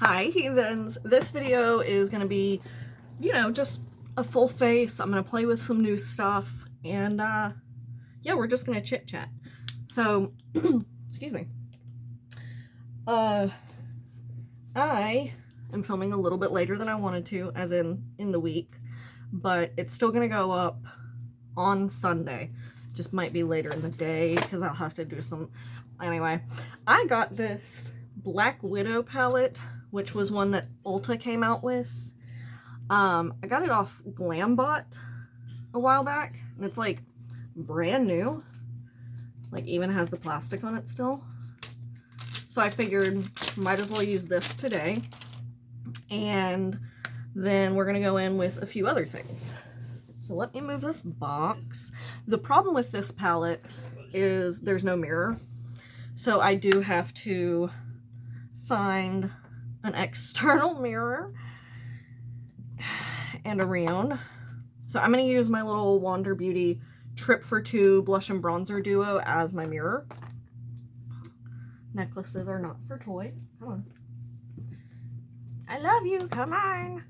Hi heathens, this video is going to be, just a full face. I'm going to play with some new stuff and yeah, we're just going to chit chat. So, excuse me. I am filming a little bit later than I wanted to, as in the week, but it's still going to go up on Sunday. Just might be later in the day because I'll have to do some. Anyway, I got this Black Widow palette, which was one that Ulta came out with. I got it off Glambot a while back, and it's like brand new. Like even has the plastic on it still. So I figured might as well use this today. And then we're gonna go in with a few other things. So let me move this box. The problem with this palette is there's no mirror. So I do have to find an external mirror and a Rion. So I'm going to use my little Wander Beauty Trip for Two blush and bronzer duo as my mirror. Necklaces are not for toy. Come on. I love you. Come on.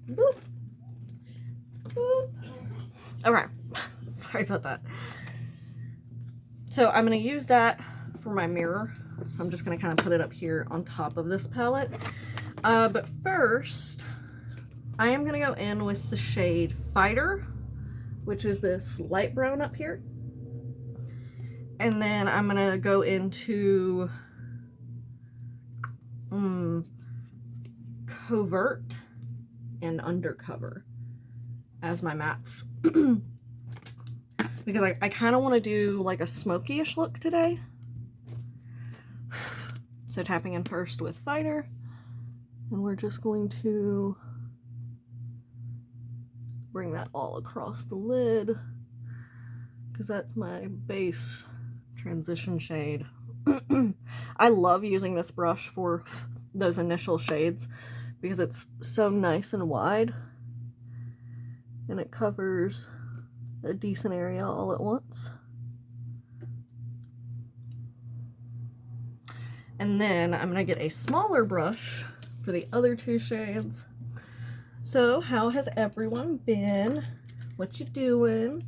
Boop. Boop. Alright. Sorry about that. So I'm going to use that for my mirror. So I'm just going to kind of put it up here on top of this palette. But first, I am going to go in with the shade Fighter, which is this light brown up here. And then I'm going to go into Covert and Undercover as my mattes. Because I kind of want to do like a smoky-ish look today. So tapping in first with Fighter, and we're just going to bring that all across the lid, because that's my base transition shade. I love using this brush for those initial shades, because it's so nice and wide, and it covers a decent area all at once. And then I'm gonna get a smaller brush for the other two shades. So how has everyone been? What you doing?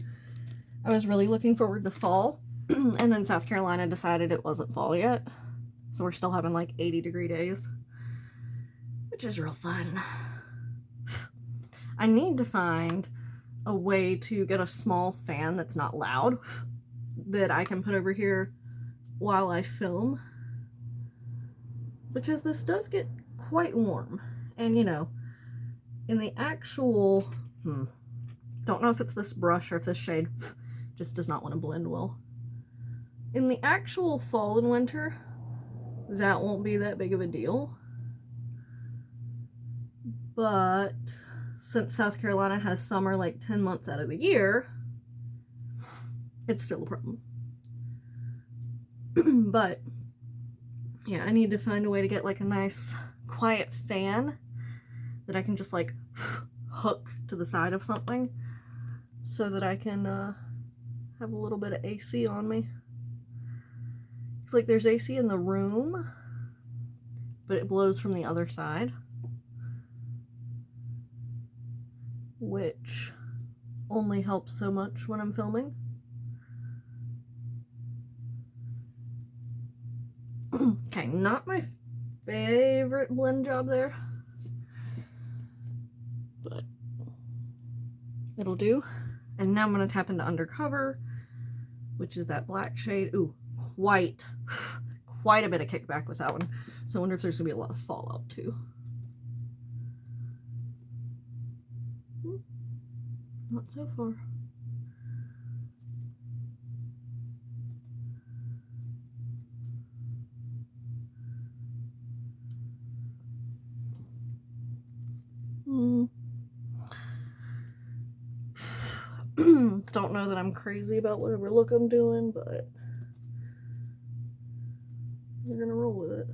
I was really looking forward to fall, and then South Carolina decided it wasn't fall yet. So we're still having like 80-degree days, which is real fun. I need to find a way to get a small fan that's not loud that I can put over here while I film, because this does get quite warm. And you know, in the actual don't know if it's this brush or if this shade just does not want to blend well. In the actual fall and winter, that won't be that big of a deal, but since South Carolina has summer like 10 months out of the year, it's still a problem. But yeah, I need to find a way to get like a nice quiet fan that I can just like hook to the side of something so that I can have a little bit of AC on me. It's like there's AC in the room, but it blows from the other side, which only helps so much when I'm filming. Okay, not my favorite blend job there, but it'll do. And now I'm going to tap into Undercover, which is that black shade. Ooh, quite a bit of kickback with that one. So I wonder if there's going to be a lot of fallout too. Not so far. Don't know that I'm crazy about whatever look I'm doing, but we're gonna roll with it.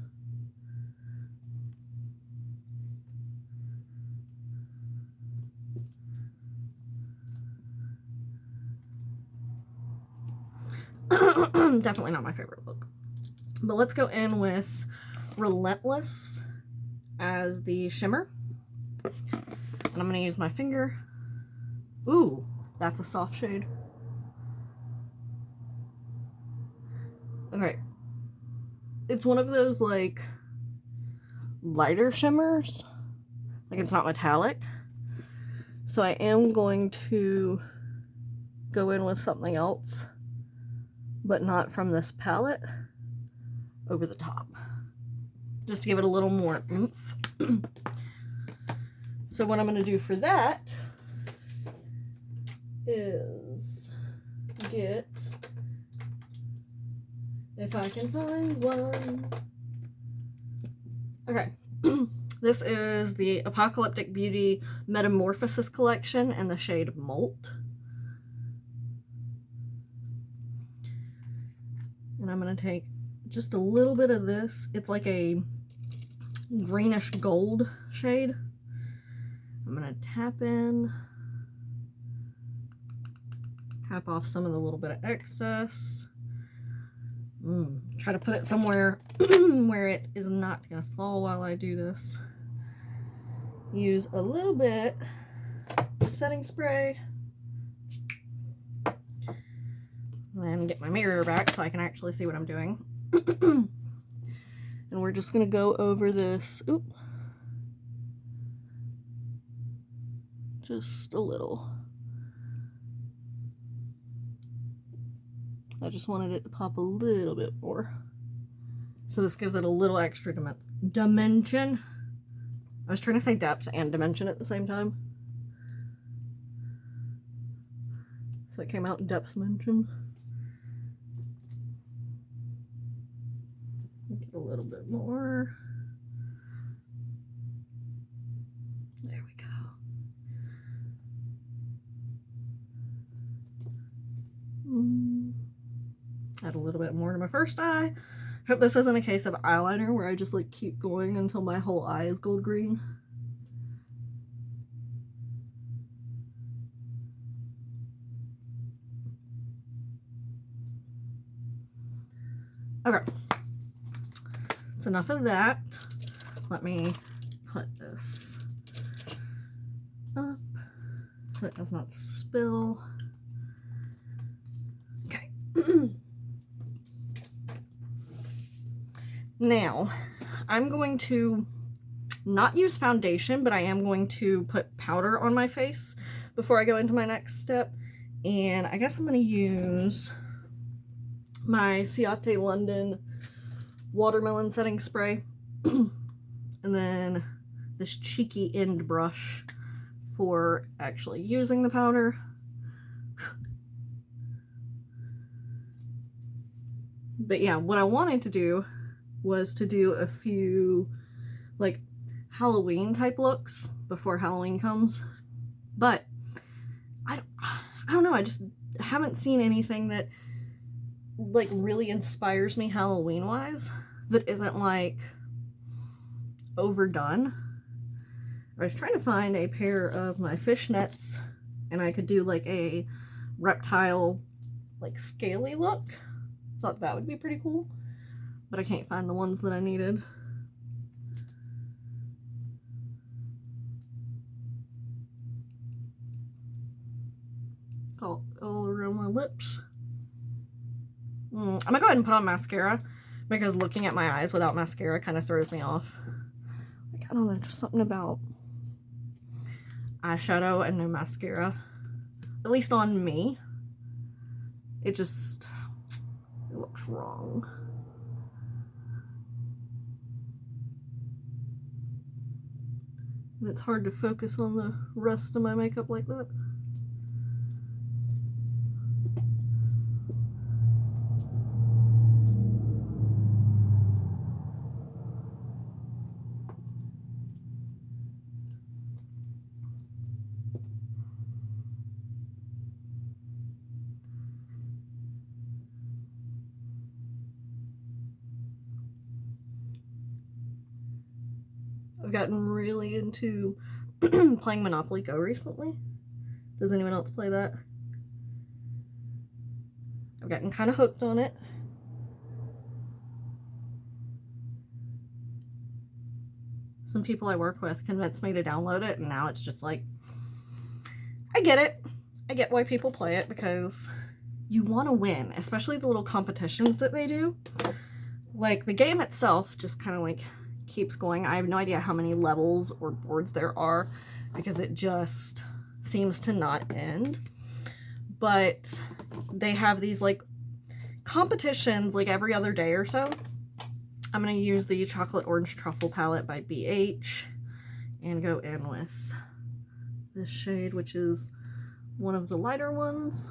Definitely not my favorite look. But let's go in with Relentless as the shimmer. And I'm going to use my finger. Ooh, that's a soft shade. Okay. It's one of those, like, lighter shimmers. Like, it's not metallic. So I am going to go in with something else, but not from this palette, over the top. Just to give it a little more oomph. So what I'm going to do for that is get, if I can find one. Okay. This is the Apocalyptic Beauty Metamorphosis Collection in the shade Molt. And I'm going to take just a little bit of this. It's like a greenish gold shade. I'm going to tap in, tap off some of the little bit of excess. Try to put it somewhere where it is not going to fall while I do this. Use a little bit of setting spray. And then get my mirror back so I can actually see what I'm doing. And we're just going to go over this. Oop. Just a little. I just wanted it to pop a little bit more. So this gives it a little extra dimension. I was trying to say depth and dimension at the same time. So it came out depth dimension. Get a little bit more. There we go. Add a little bit more to my first eye. Hope this isn't a case of eyeliner where I just like keep going until my whole eye is gold green. Okay. That's enough of that. Let me put this up so it does not spill. Okay. Now, I'm going to not use foundation, but I am going to put powder on my face before I go into my next step. And I guess I'm going to use my Ciate London watermelon setting spray. And then this cheeky end brush for actually using the powder. But yeah, what I wanted to do was to do a few like Halloween type looks before Halloween comes, but I don't know, I just haven't seen anything that like really inspires me Halloween wise that isn't like overdone. I was trying to find a pair of my fishnets and I could do like a reptile like scaly look. Thought that would be pretty cool. But I can't find the ones that I needed. All around my lips. I'm gonna go ahead and put on mascara because looking at my eyes without mascara kind of throws me off. Like, I don't know, just something about eyeshadow and no mascara. At least on me. It looks wrong. And it's hard to focus on the rest of my makeup like that. I've gotten really into playing Monopoly Go recently. Does anyone else play that? I've gotten kind of hooked on it. some people I work with convinced me to download it, and now it's just like, I get it. I get why people play it, because you want to win, especially the little competitions that they do. Like, the game itself just kind of like keeps going. I have no idea how many levels or boards there are, because it just seems to not end. But they have these like competitions like every other day or so. I'm going to use the Chocolate Orange Truffle palette by BH and go in with this shade, which is one of the lighter ones.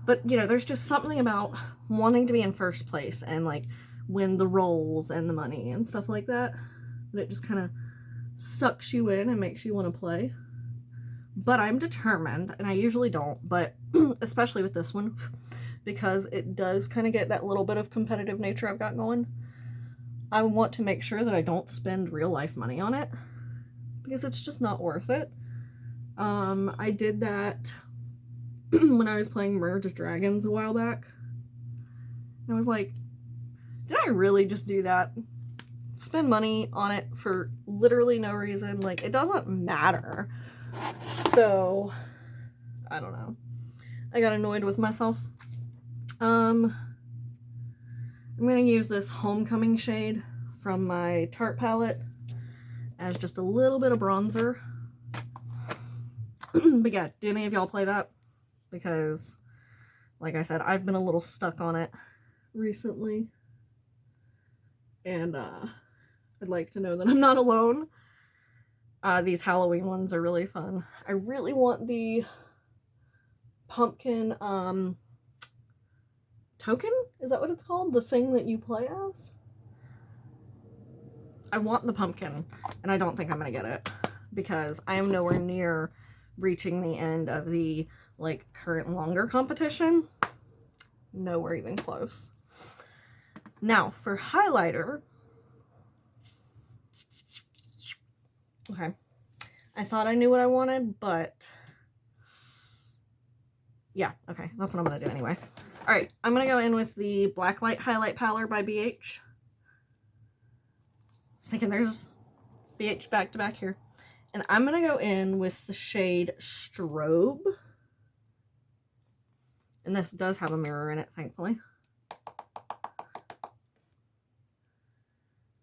But, you know, there's just something about wanting to be in first place and like win the rolls and the money and stuff like that. But it just kind of sucks you in and makes you want to play. But I'm determined, and I usually don't, but especially with this one, because it does kind of get that little bit of competitive nature I've got going. I want to make sure that I don't spend real life money on it, because it's just not worth it. I did that when I was playing Merge Dragons a while back. And I was like, did I really just do that? Spend money on it for literally no reason. Like, it doesn't matter. So, I don't know. I got annoyed with myself. I'm going to use this Homecoming shade from my Tarte palette as just a little bit of bronzer. But yeah, do any of y'all play that? Because, like I said, I've been a little stuck on it recently. And I'd like to know that I'm not alone. These Halloween ones are really fun. I really want the pumpkin token? Is that what it's called? The thing that you play as? I want the pumpkin, and I don't think I'm gonna get it, because I am nowhere near reaching the end of the like current longer competition. Nowhere even close. Now for highlighter. Okay. I thought I knew what I wanted, but yeah, okay, that's what I'm gonna do anyway. All right, I'm gonna go in with the Blacklight Highlight Powder by BH. I was thinking there's BH back to back here. And I'm gonna go in with the shade Strobe. And this does have a mirror in it, thankfully.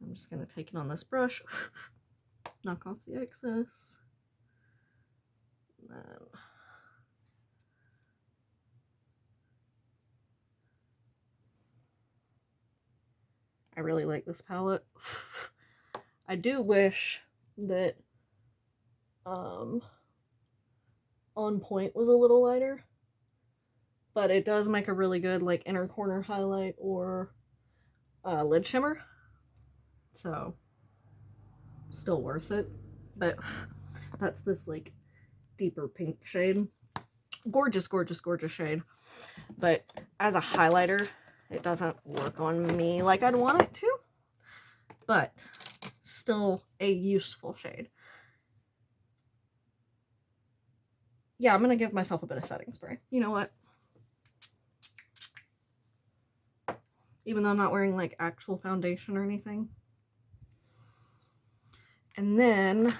I'm just gonna take it on this brush, knock off the excess. And then I really like this palette. I do wish that On Point was a little lighter, but it does make a really good like inner corner highlight or lid shimmer, so still worth it. But that's this like deeper pink shade. Gorgeous, gorgeous, gorgeous shade, but as a highlighter it doesn't work on me like I'd want it to, but still a useful shade. Yeah, I'm gonna give myself a bit of setting spray. You know what? Even though I'm not wearing like actual foundation or anything. And then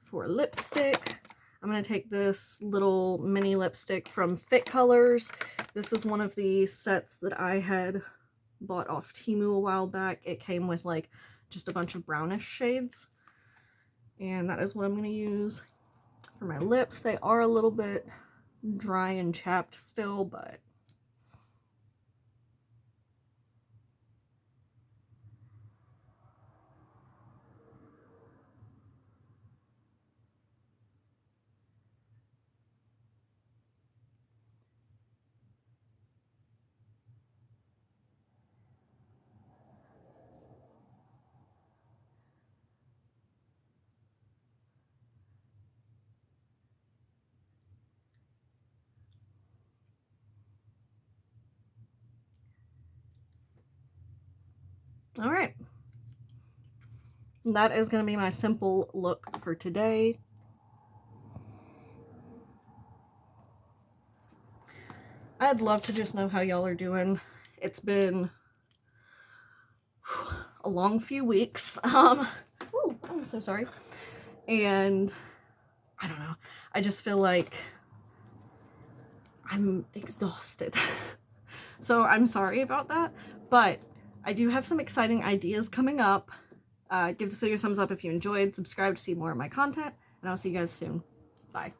for lipstick, I'm gonna take this little mini lipstick from Fit Colors. This is one of the sets that I had bought off Temu a while back. It came with like just a bunch of brownish shades. And that is what I'm gonna use for my lips. They are a little bit dry and chapped still, but all right. That is going to be my simple look for today. I'd love to just know how y'all are doing. It's been a long few weeks. Oh, I'm so sorry. And I don't know. I just feel like I'm exhausted. So I'm sorry about that, but I do have some exciting ideas coming up. Give this video a thumbs up if you enjoyed, subscribe to see more of my content, and I'll see you guys soon. Bye.